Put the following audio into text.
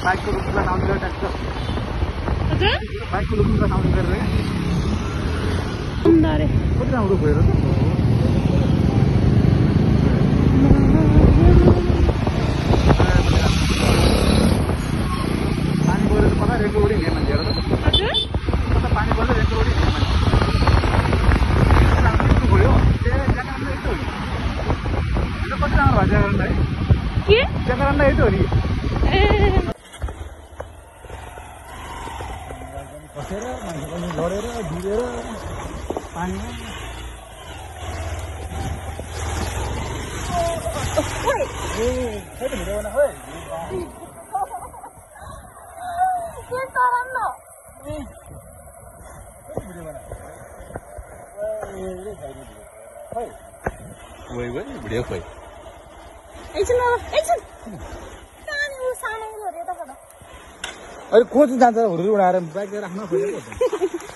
बाइकको लुकिङलाई साउन्ड गरेर ट्र्याक्टर हजुर बाइकको लुकिङलाई साउन्ड गरेर सुन्दर कति राम्रो भयो र पानी परेर कता रेको उडी हिँड्ने मान्छेहरू त हजुर कता पानी परेर रेको उडी हिँड्ने मान्छे भयो जाकारान्डा यस्तो हो नि कति राम्रो भयो जाकारान्डा है के जाकारान्डा यस्तो हो नि बसेर मान्छे पनि लडेर भिडेर पानीमा भिडियो खोइ अहिले को चाहिँ जान्छ हुरुरु उडाएर बाइक राख्न खोजेको